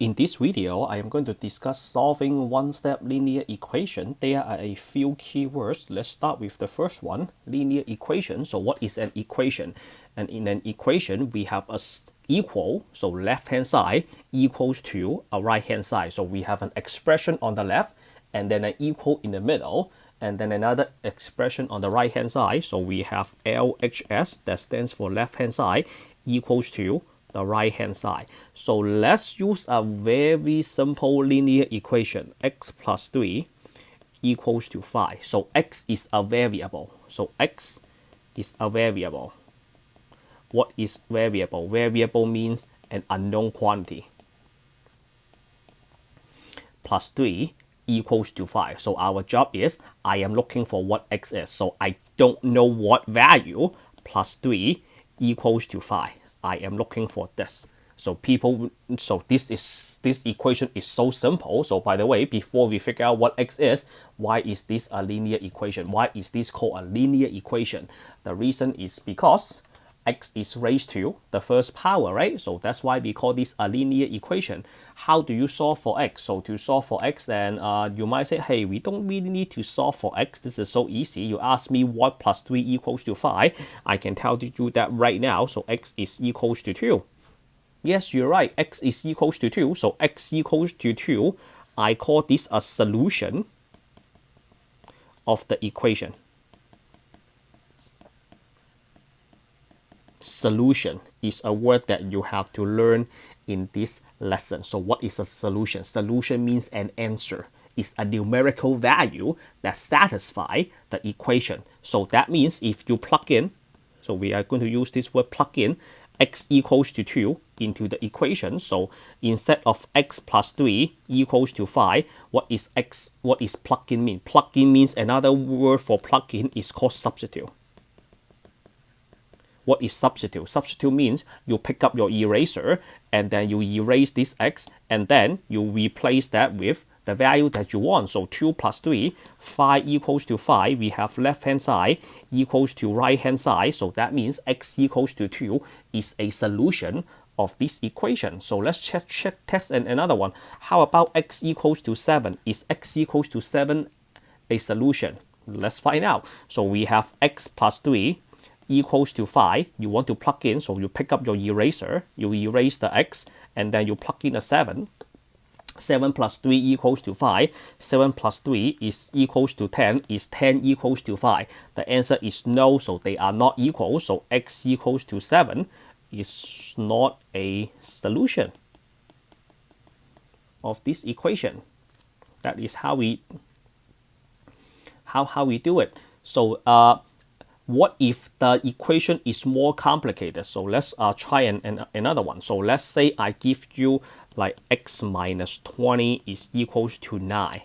In this video, I am going to discuss solving one-step linear equation. There are a few keywords. Let's start with the first one, linear equation. So what is an equation? And in an equation, we have a equal, so left-hand side equals to a right-hand side. So we have an expression on the left and then an equal in the middle and then another expression on the right-hand side. So we have LHS, that stands for left-hand side, equals to the right hand side. So let's use a very simple linear equation. X plus 3 equals to 5. So x is a variable. So x is a variable. What is variable? Variable means an unknown quantity. Plus 3 equals to 5. So our job is, I am looking for what x is. So I don't know what value. Plus 3 equals to 5. I am looking for this. So this equation is so simple. So by the way, before we figure out what x is, why is this a linear equation? Why is this called a linear equation? The reason is because x is raised to the first power, right? So that's why we call this a linear equation. How do you solve for x? So to solve for x, then you might say, hey, we don't really need to solve for x. This is so easy. You ask me what plus 3 equals to 5. I can tell you that right now. So x is equals to 2. Yes, you're right. X is equals to 2. So x equals to 2. I call this a solution of the equation. Solution is a word that you have to learn in this lesson. So what is a solution? Solution means an answer. It's a numerical value that satisfies the equation. So that means if you plug in, so we are going to use this word plug in, x equals to 2 into the equation. So instead of x plus 3 equals to 5, what is plug in mean? Plug in means, another word for plug in is called substitute. What is substitute? Substitute means you pick up your eraser and then you erase this x and then you replace that with the value that you want. So 2 plus 3, 5 equals to 5. We have left hand side equals to right hand side. So that means x equals to 2 is a solution of this equation. So let's check test another one. How about x equals to 7? Is x equals to 7 a solution? Let's find out. So we have x plus 3 equals to 5. You want to plug in, so you pick up your eraser, you erase the x, and then you plug in a 7. 7 plus 3 equals to 5. 7 plus 3 is equals to 10. Is 10 equals to 5? The answer is no, so they are not equal. So x equals to 7 is not a solution of this equation. That is how we do it. So what if the equation is more complicated? So let's try another one. So let's say I give you like x minus 20 is equals to 9.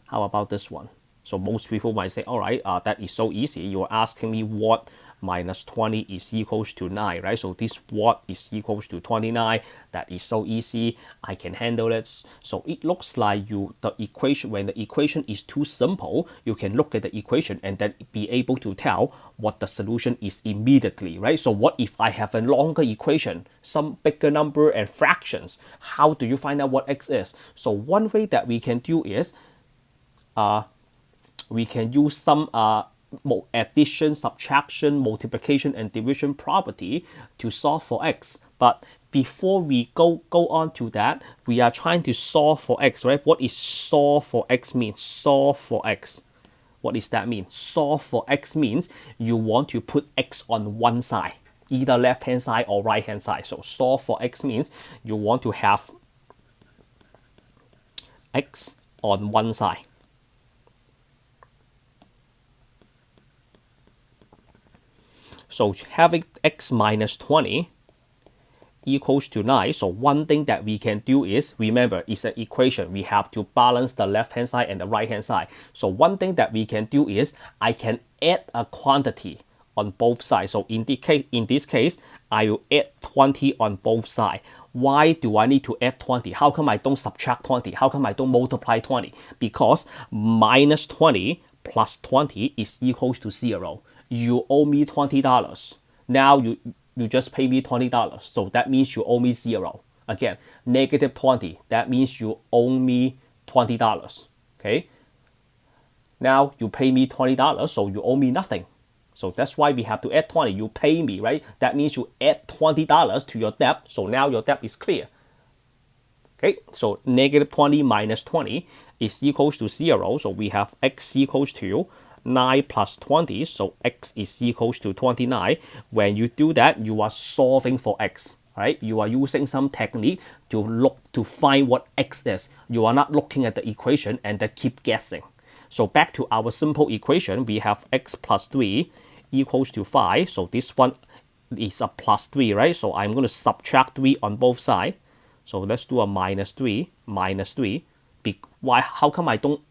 How about this one? So most people might say, all right, that is so easy. You're asking me what minus 20 is equals to 9, right? So this what is equals to 29. That is so easy. I can handle it. So it looks like the equation, when the equation is too simple, you can look at the equation and then be able to tell what the solution is immediately, right? So what if I have a longer equation, some bigger number and fractions? How do you find out what x is? So one way that we can do is we can use some addition, subtraction, multiplication, and division property to solve for x. But before we go on to that, we are trying to solve for x, right? What is solve for x mean? Solve for x. What does that mean? Solve for x means you want to put x on one side, either left hand side or right hand side. So solve for x means you want to have x on one side. So having x minus 20 equals to 9. So one thing that we can do is, remember, it's an equation. We have to balance the left hand side and the right hand side. So one thing that we can do is I can add a quantity on both sides. So in this case, I will add 20 on both sides. Why do I need to add 20? How come I don't subtract 20? How come I don't multiply 20? Because minus 20 plus 20 is equals to 0. You owe me $20. Now you just pay me $20. So that means you owe me 0. again, negative 20, that means you owe me $20, okay? Now you pay me $20, so you owe me nothing. So that's why we have to add 20. You pay me, right? That means you add $20 to your debt, so now your debt is clear. Okay, so negative 20 minus 20 is equals to 0. So we have x equals to 9 plus 20. So x is equals to 29. When you do that, you are solving for x. Right? You are using some technique to look to find what x is. You are not looking at the equation and then keep guessing. So back to our simple equation, we have x plus 3 equals to 5. So this one is a plus 3, right? So I'm going to subtract 3 on both sides. So let's do a minus 3, minus 3. Why? How come I don't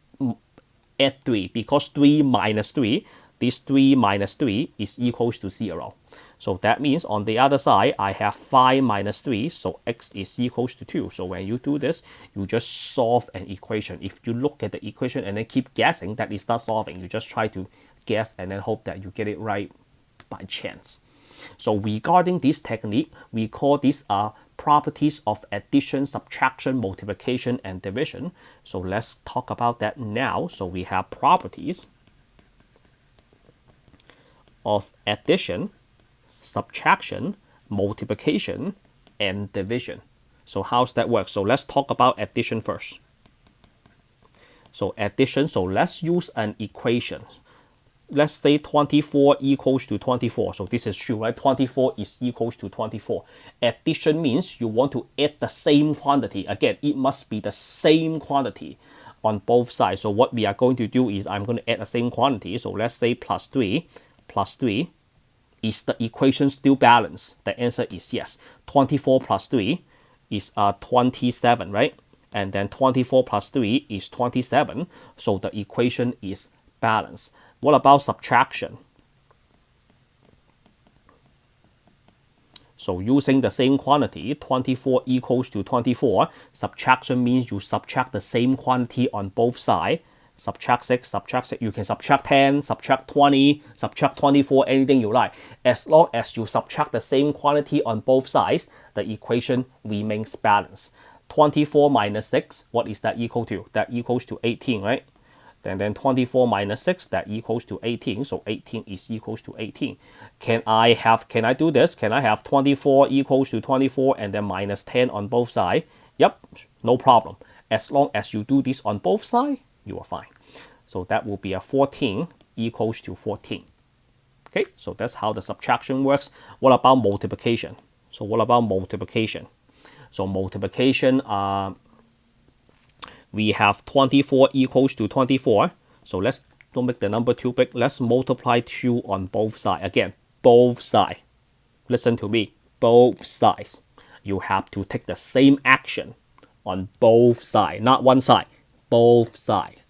add 3? Because 3 minus 3, this 3 minus 3 is equals to 0. So that means on the other side, I have 5 minus 3, so x is equals to 2. So when you do this, you just solve an equation. If you look at the equation and then keep guessing, that is not solving. You just try to guess and then hope that you get it right by chance. So regarding this technique, we call this properties of addition, subtraction, multiplication, and division. So let's talk about that now. So we have properties of addition, subtraction, multiplication, and division. So how's that work? So let's talk about addition first. So addition, so let's use an equation. Let's say 24 equals to 24. So this is true, right? 24 is equals to 24. Addition means you want to add the same quantity. Again, it must be the same quantity on both sides. So what we are going to do is I'm going to add the same quantity. So let's say plus 3. Is the equation still balanced? The answer is yes. 24 plus 3 is 27, right? And then 24 plus 3 is 27. So the equation is balanced. What about subtraction? So using the same quantity, 24 equals to 24. Subtraction means you subtract the same quantity on both sides. Subtract 6, subtract 6. You can subtract 10, subtract 20, subtract 24, anything you like. As long as you subtract the same quantity on both sides, the equation remains balanced. 24 minus 6, what is that equal to? That equals to 18, right? Then 24 minus 6, that equals to 18. So 18 is equals to 18. Can I do this? Can I have 24 equals to 24 and then minus 10 on both sides? Yep, no problem. As long as you do this on both sides, you are fine. So that will be a 14 equals to 14. Okay, so that's how the subtraction works. What about multiplication? So multiplication, we have 24 equals to 24. So let's don't make the number too big. Let's multiply 2 on both sides. Again, both sides. Listen to me. Both sides. You have to take the same action on both sides. Not one side. Both sides.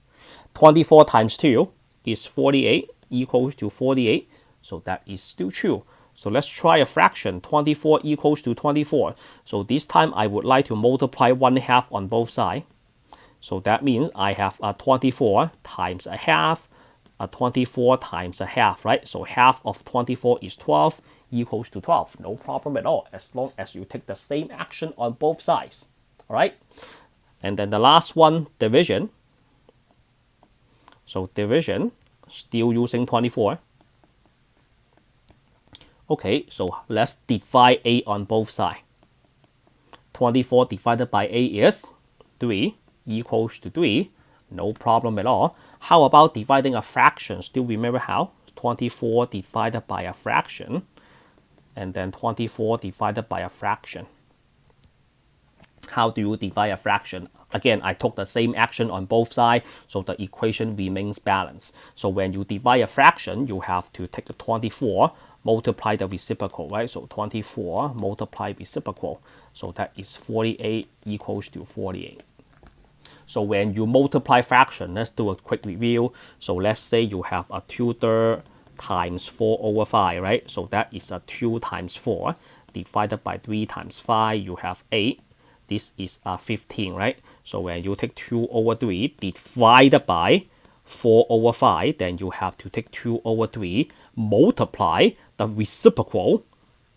24 times 2 is 48 equals to 48. So that is still true. So let's try a fraction. 24 equals to 24. So this time I would like to multiply 1/2 on both sides. So that means I have a 24 times a half, a 24 times a half, right? So half of 24 is 12 equals to 12. No problem at all, as long as you take the same action on both sides, all right? And then the last one, division. So division, still using 24. Okay, so let's divide 8 on both sides. 24 divided by 8 is 3. Equals to 3, no problem at all. How about dividing a fraction? Still remember how? 24 divided by a fraction, and then 24 divided by a fraction. How do you divide a fraction? Again, I took the same action on both sides, so the equation remains balanced. So when you divide a fraction, you have to take the 24, multiply the reciprocal, right? So 24 multiply reciprocal. So that is 48 equals to 48. So when you multiply fraction, let's do a quick review. So let's say you have a 2/3 times 4/5, right? So that is a 2 times 4 divided by 3 times 5, you have 8. This is a 15, right? So when you take 2/3 divided by 4/5, then you have to take 2/3, multiply the reciprocal,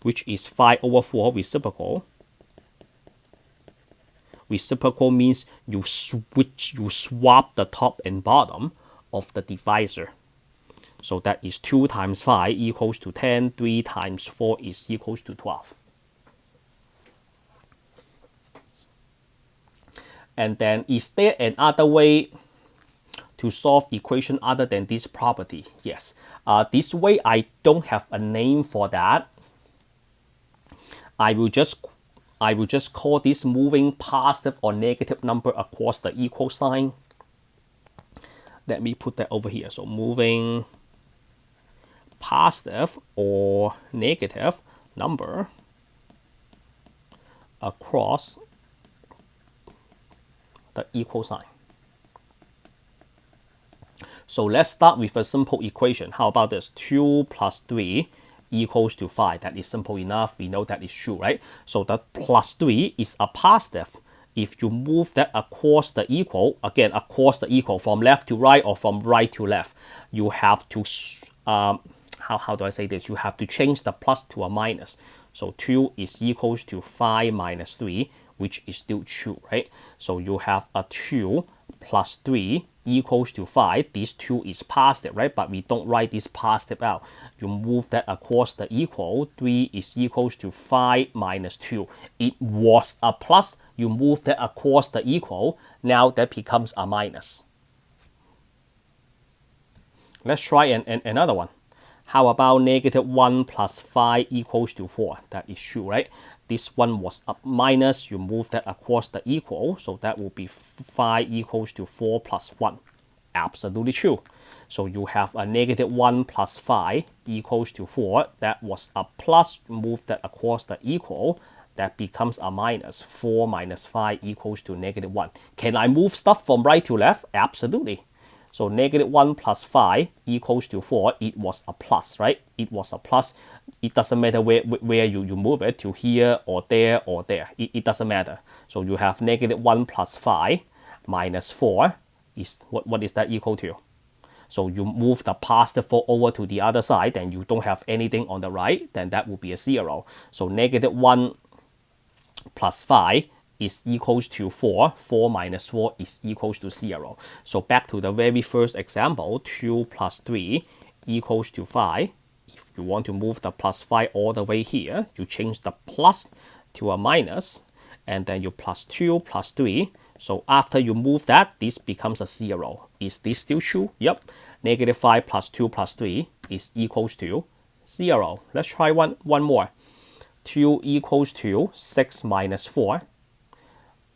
which is 5/4 reciprocal. Reciprocal means you swap the top and bottom of the divisor. So that is 2 times 5 equals to 10, 3 times 4 is equals to 12. And then is there another way to solve equation other than this property? Yes. This way I don't have a name for that. I will just call this moving positive or negative number across the equal sign. Let me put that over here. So moving positive or negative number across the equal sign. So let's start with a simple equation. How about this? 2 plus 3 equals to 5. That is simple enough. We know that is true, right? So the plus 3 is a positive. If you move that across the equal, again, across the equal from left to right or from right to left, you have to, how do I say this? You have to change the plus to a minus. So 2 is equals to 5 minus 3, which is still true, right? So you have a 2 plus 3 equals to 5. This 2 is positive, right? But we don't write this positive out. You move that across the equal. 3 is equals to 5 minus 2. It was a plus. You move that across the equal. Now that becomes a minus. Let's try another one. How about negative 1 plus 5 equals to 4? That is true, right? This one was a minus. You move that across the equal. So that will be 5 equals to 4 plus 1. Absolutely true. So you have a negative 1 plus 5 equals to 4. That was a plus. Move that across the equal. That becomes a minus. 4 minus 5 equals to negative 1. Can I move stuff from right to left? Absolutely. So negative 1 plus 5 equals to 4. It was a plus, right? It was a plus. It doesn't matter where you move it, to here or there or there. It doesn't matter. So you have negative 1 plus 5 minus 4 is, what is that equal to? So you move the positive 4 over to the other side, and you don't have anything on the right, then that will be a 0. So negative 1 plus 5 is equals to 4. 4 minus 4 is equals to 0. So back to the very first example, 2 plus 3 equals to 5. If you want to move the plus 5 all the way here, you change the plus to a minus, and then you plus 2 plus 3. So after you move that, this becomes a 0. Is this still true? Yep. Negative 5 plus 2 plus 3 is equals to 0. Let's try one more. 2 equals to 6 minus 4.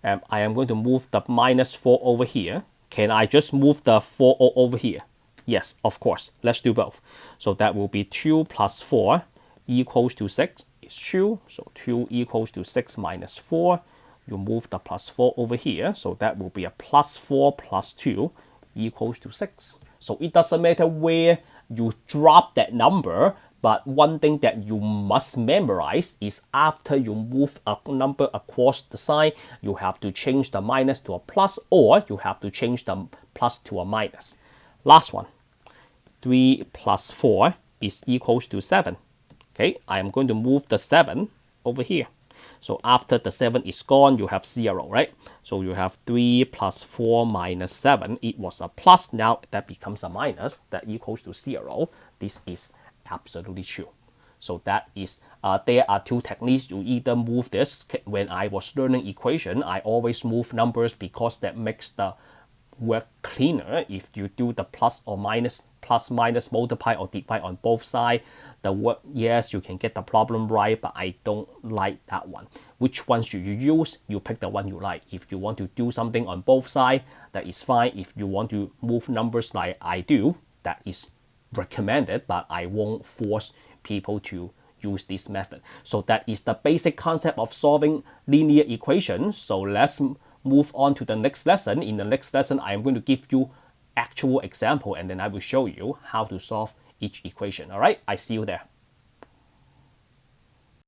I am going to move the minus 4 over here. Can I just move the 4 over here? Yes, of course. Let's do both. So that will be 2 plus 4 equals to 6. It's true. So 2 equals to 6 minus 4. You move the plus 4 over here. So that will be a plus 4 plus 2 equals to 6. So it doesn't matter where you drop that number. But one thing that you must memorize is after you move a number across the sign, you have to change the minus to a plus, or you have to change the plus to a minus. Last one. 3 plus 4 is equals to 7. Okay, I am going to move the 7 over here. So after the 7 is gone, you have 0, right? So you have 3 plus 4 minus 7. It was a plus. Now that becomes a minus. That equals to 0. This is absolutely true. So that is, there are two techniques. You either move this. When I was learning equation, I always move numbers because that makes the work cleaner. If you do the plus or minus, plus minus, multiply or divide on both sides, the work, yes, you can get the problem right, but I don't like that one. Which one should you use? You pick the one you like. If you want to do something on both sides, that is fine. If you want to move numbers like I do, that is recommended, but I won't force people to use this method. So that is the basic concept of solving linear equations. So let's move on to the next lesson. In the next lesson, I am going to give you actual example, and then I will show you how to solve each equation. All right, I see you there.